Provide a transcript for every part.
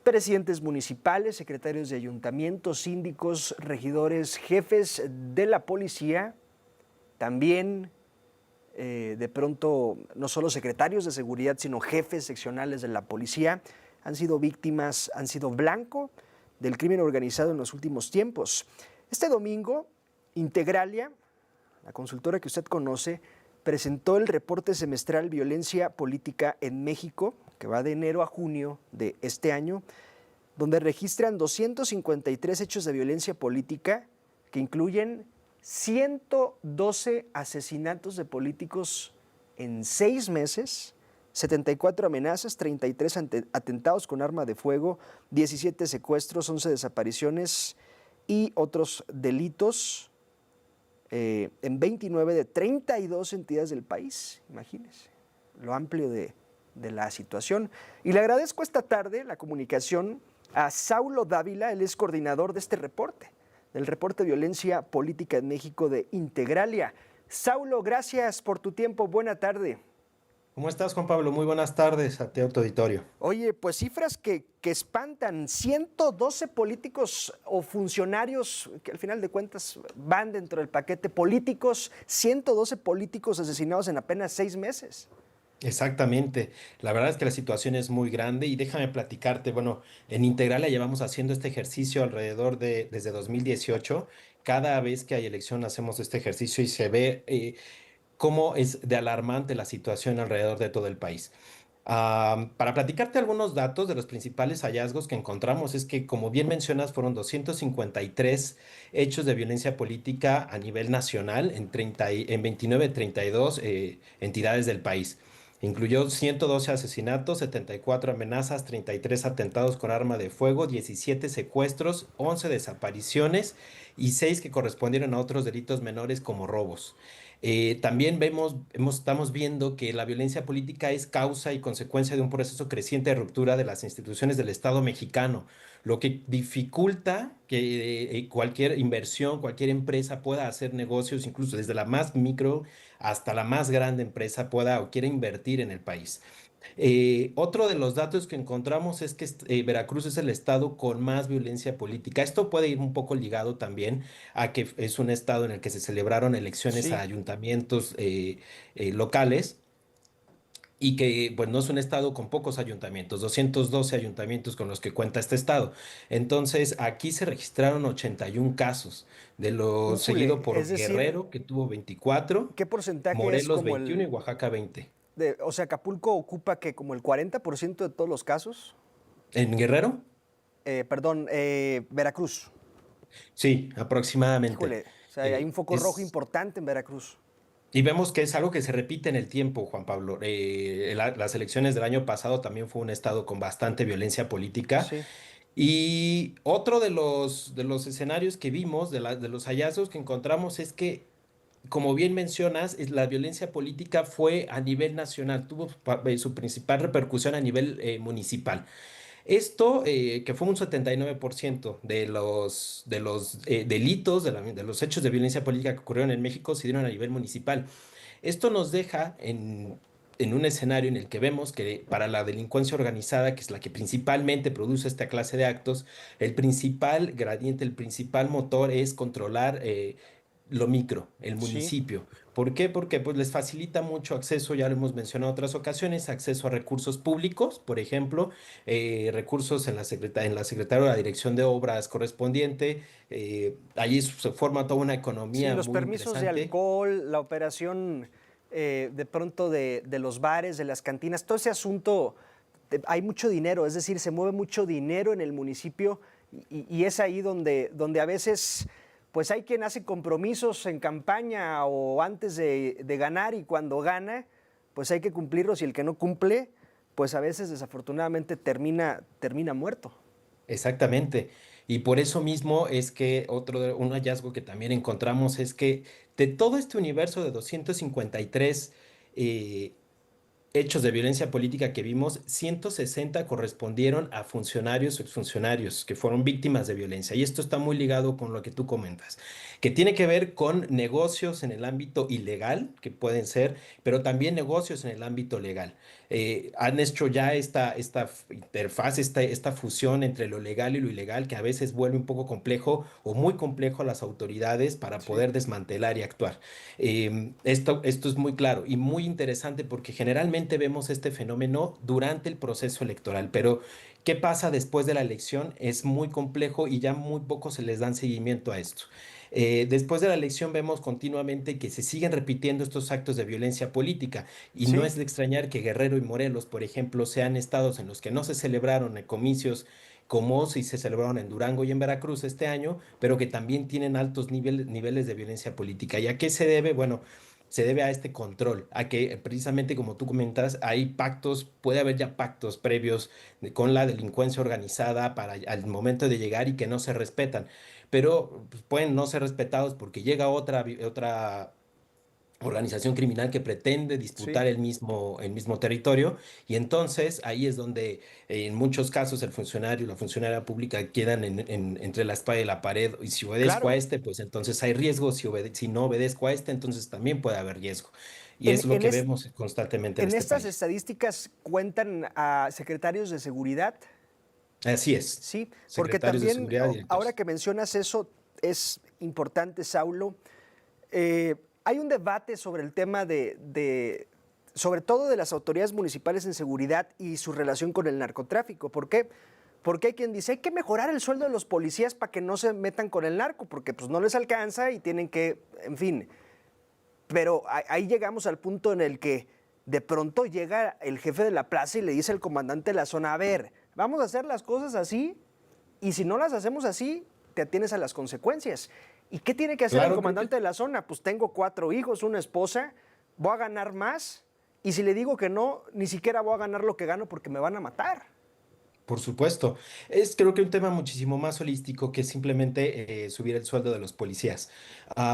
Presidentes municipales, secretarios de ayuntamientos, síndicos, regidores, jefes de la policía, también de pronto no solo secretarios de seguridad, sino jefes seccionales de la policía han sido víctimas, han sido blanco del crimen organizado en los últimos tiempos. Este domingo, Integralia, la consultora que usted conoce, presentó el reporte semestral Violencia Política en México, que va de enero a junio de este año, donde registran 253 hechos de violencia política que incluyen 112 asesinatos de políticos en 6 meses, 74 amenazas, 33 atentados con arma de fuego, 17 secuestros, 11 desapariciones y otros delitos en 29 de 32 entidades del país. Imagínense lo amplio de la situación. Y le agradezco esta tarde la comunicación a Saulo Dávila, él es coordinador de este reporte, del reporte de Violencia Política en México de Integralia. Saulo, gracias por tu tiempo, buena tarde. ¿Cómo estás, Juan Pablo? Muy buenas tardes a ti, a tu auditorio. Oye, pues cifras que espantan. 112 políticos o funcionarios que al final de cuentas van dentro del paquete políticos, 112 políticos asesinados en apenas 6 meses. Exactamente. La verdad es que la situación es muy grande y déjame platicarte, bueno, en Integralia llevamos haciendo este ejercicio desde 2018. Cada vez que hay elección hacemos este ejercicio y se ve cómo es de alarmante la situación alrededor de todo el país. Para platicarte algunos datos de los principales hallazgos que encontramos es que, como bien mencionas, fueron 253 hechos de violencia política a nivel nacional en 29 de 32 entidades del país. Incluyó 112 asesinatos, 74 amenazas, 33 atentados con arma de fuego, 17 secuestros, 11 desapariciones y 6 que correspondieron a otros delitos menores como robos. También estamos viendo que la violencia política es causa y consecuencia de un proceso creciente de ruptura de las instituciones del Estado mexicano, lo que dificulta que cualquier inversión, cualquier empresa pueda hacer negocios, incluso desde la más micro hasta la más grande empresa pueda o quiera invertir en el país. Otro de los datos que encontramos es que Veracruz es el estado con más violencia política. Esto puede ir un poco ligado también a que es un estado en el que se celebraron elecciones a Sí. ayuntamientos locales y que pues no es un estado con pocos ayuntamientos, 212 ayuntamientos con los que cuenta este estado. Entonces, aquí se registraron 81 casos, de lo seguido Es por decir, Guerrero, que tuvo 24, ¿qué porcentaje es Morelos como 21 y Oaxaca 20. o sea, Acapulco ocupa que como el 40% de todos los casos? ¿En Guerrero? Perdón, Veracruz. Sí, aproximadamente. Híjole, o sea, hay un foco rojo Es, importante en Veracruz. y vemos que es algo que se repite en el tiempo, Juan Pablo. Las elecciones del año pasado también fue un estado con bastante violencia política. Sí. Y otro de los escenarios que vimos, de los hallazgos que encontramos, es que, como bien mencionas, la violencia política fue a nivel nacional, tuvo su principal repercusión a nivel municipal. Esto, que fue un 79% de los delitos, de los hechos de violencia política que ocurrieron en México, se dieron a nivel municipal. Esto nos deja en un escenario en el que vemos que para la delincuencia organizada, que es la que principalmente produce esta clase de actos, el principal gradiente, el principal motor es controlar lo micro, el Sí. municipio. ¿Por qué? Porque pues, les facilita mucho acceso, ya lo hemos mencionado en otras ocasiones, acceso a recursos públicos, por ejemplo, recursos en la Secretaría de la Dirección de Obras correspondiente. Allí se forma toda una Sí, economía los muy permisos de interesante. alcohol, la operación de pronto de los bares, de las cantinas, todo ese asunto, hay mucho dinero, es decir, se mueve mucho dinero en el municipio y es ahí donde a veces pues hay quien hace compromisos en campaña o antes de ganar y cuando gana pues hay que cumplirlos y el que no cumple pues a veces desafortunadamente termina muerto. Exactamente. Y por eso mismo es que un hallazgo que también encontramos es que de todo este universo de 253 eh, hechos de violencia política que vimos, 160 correspondieron a funcionarios o exfuncionarios que fueron víctimas de violencia. Y esto está muy ligado con lo que tú comentas, que tiene que ver con negocios en el ámbito ilegal, que pueden ser, pero también negocios en el ámbito legal. Han hecho ya esta interfaz, esta fusión entre lo legal y lo ilegal, que a veces vuelve un poco complejo o muy complejo a las autoridades para Sí. poder desmantelar y actuar. Esto es muy claro y muy interesante porque generalmente vemos este fenómeno durante el proceso electoral, pero ¿qué pasa después de la elección? Es muy complejo y ya muy pocos se les dan seguimiento a esto. Después de la elección vemos continuamente que se siguen repitiendo estos actos de violencia política y no Sí. es de extrañar que Guerrero y Morelos, por ejemplo, sean estados en los que no se celebraron comicios como si se celebraron en Durango y en Veracruz este año, pero que también tienen altos niveles de violencia política. ¿Y a qué se debe? Bueno, se debe a este control, a que precisamente como tú comentas, hay pactos, puede haber ya pactos previos con la delincuencia organizada para al momento de llegar y que no se respetan, pero pues, pueden no ser respetados porque llega otra organización criminal que pretende Sí. disputar el mismo territorio y entonces ahí es donde en muchos casos el funcionario y la funcionaria pública quedan entre la espada y la pared y si obedezco a Claro. este, pues entonces hay riesgo, si no obedezco a este, entonces también puede haber riesgo. Y En, es lo en, que es- vemos constantemente en en este estas país. estadísticas cuentan a secretarios de seguridad. Así es, Sí, porque secretarios de también, seguridad, ahora directores. que mencionas eso, es importante, Saulo. Hay un debate sobre el tema sobre todo de las autoridades municipales en seguridad y su relación con el narcotráfico. ¿Por qué? Porque hay quien dice, hay que mejorar el sueldo de los policías para que no se metan con el narco, porque pues no les alcanza y tienen que, en fin. Pero ahí llegamos al punto en el que de pronto llega el jefe de la plaza y le dice al comandante de la zona, a ver, vamos a hacer las cosas así y si no las hacemos así, te atienes a las consecuencias. ¿Y qué tiene que hacer el Claro, creo que comandante de la zona? Pues tengo 4 hijos, una esposa, voy a ganar más y si le digo que no, ni siquiera voy a ganar lo que gano porque me van a matar. por supuesto. Es creo que un tema muchísimo más holístico que simplemente subir el sueldo de los policías.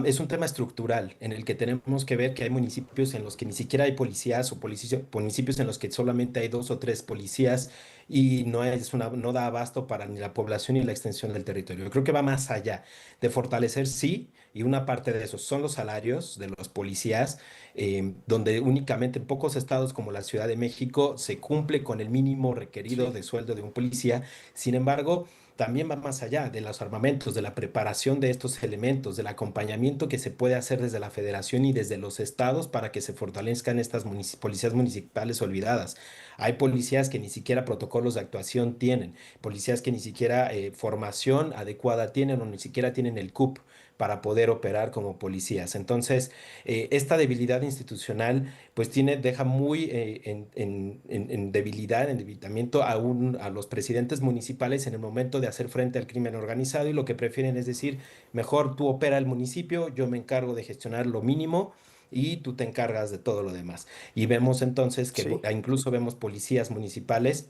Es un tema estructural en el que tenemos que ver que hay municipios en los que ni siquiera hay policías o municipios en los que solamente hay 2 o 3 policías y no da abasto para ni la población ni la extensión del territorio. Yo creo que va más allá de fortalecer, sí, y una parte de eso son los salarios de los policías donde únicamente en pocos estados como la Ciudad de México se cumple con el mínimo requerido Sí, de sueldo de un policía. Sin embargo, también va más allá de los armamentos, de la preparación de estos elementos, del acompañamiento que se puede hacer desde la federación y desde los estados para que se fortalezcan estas policías municipales olvidadas. Hay policías que ni siquiera protocolos de actuación tienen, policías que ni siquiera formación adecuada tienen o ni siquiera tienen el CUP para poder operar como policías. Entonces, esta debilidad institucional pues deja muy en debilidad, en debilitamiento a los presidentes municipales en el momento de hacer frente al crimen organizado y lo que prefieren es decir, mejor tú opera el municipio, yo me encargo de gestionar lo mínimo y tú te encargas de todo lo demás. Y vemos entonces que sí. incluso vemos policías municipales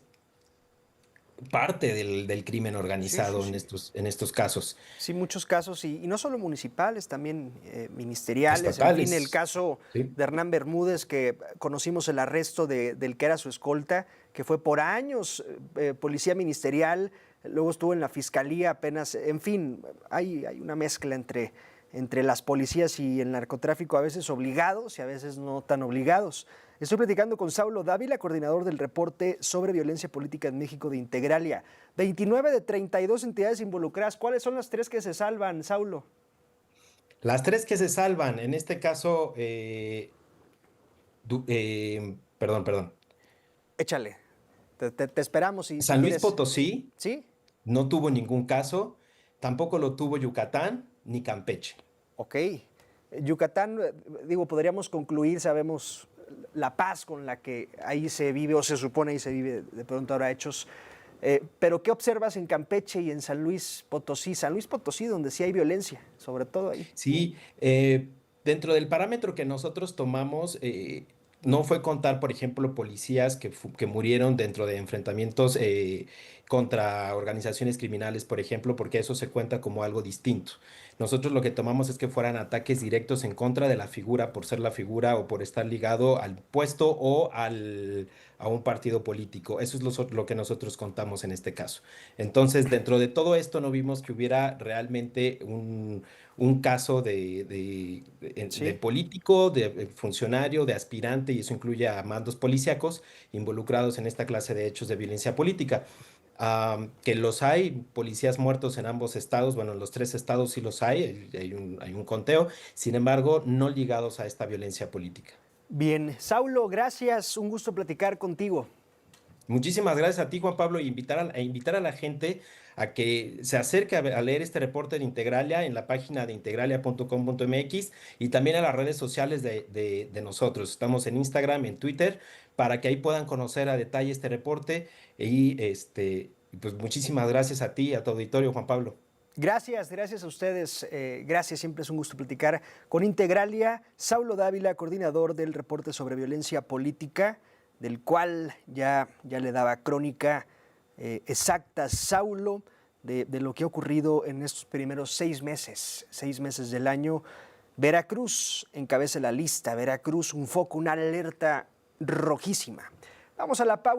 parte del crimen Sí, sí, organizado sí. en estos casos Sí, muchos casos, y no solo municipales, también ministeriales, en fin, el estatales. caso ¿Sí? de Hernán Bermúdez, que conocimos el arresto del que era su escolta, que fue por años policía ministerial, luego estuvo en la fiscalía apenas, en fin, hay una mezcla entre las policías y el narcotráfico, a veces obligados y a veces no tan obligados. Estoy platicando con Saulo Dávila, coordinador del reporte sobre violencia política en México de Integralia. 29 de 32 entidades involucradas. ¿Cuáles son las 3 que se salvan, Saulo? Las 3 que se salvan, en este caso, perdón. Échale. Te esperamos si San Luis tienes. Potosí ¿Sí? no tuvo ningún caso, tampoco lo tuvo Yucatán ni Campeche. Ok. Yucatán, digo, podríamos concluir, sabemos la paz con la que ahí se vive, o se supone ahí se vive, de pronto habrá hechos. Pero ¿qué observas en Campeche y en San Luis Potosí? San Luis Potosí, donde sí hay violencia, sobre todo ahí. Sí, dentro del parámetro que nosotros tomamos, no fue contar, por ejemplo, policías que murieron dentro de enfrentamientos contra organizaciones criminales, por ejemplo, porque eso se cuenta como algo distinto. Nosotros lo que tomamos es que fueran ataques directos en contra de la figura por ser la figura o por estar ligado al puesto o a un partido político. Eso es lo que nosotros contamos en este caso. Entonces, dentro de todo esto no vimos que hubiera realmente un caso de Sí. político, de funcionario, de aspirante, y eso incluye a mandos policíacos involucrados en esta clase de hechos de violencia política. Que los hay, policías muertos en ambos estados, bueno, en los tres estados sí los hay un conteo, sin embargo, no ligados a esta violencia política. Bien, Saulo, gracias, un gusto platicar contigo. Muchísimas gracias a ti, Juan Pablo, y invitar a la gente a que se acerque a leer este reporte de Integralia en la página de integralia.com.mx y también a las redes sociales de nosotros. Estamos en Instagram, en Twitter, para que ahí puedan conocer a detalle este reporte. Pues muchísimas gracias a ti y a tu auditorio, Juan Pablo. Gracias, gracias a ustedes. Gracias, siempre es un gusto platicar con Integralia. Saulo Dávila, coordinador del reporte sobre violencia política, del cual ya le daba crónica exacta, Saulo, de lo que ha ocurrido en estos primeros 6 meses del año. Veracruz encabeza la lista, Veracruz un foco, una alerta rojísima. Vamos a la pausa.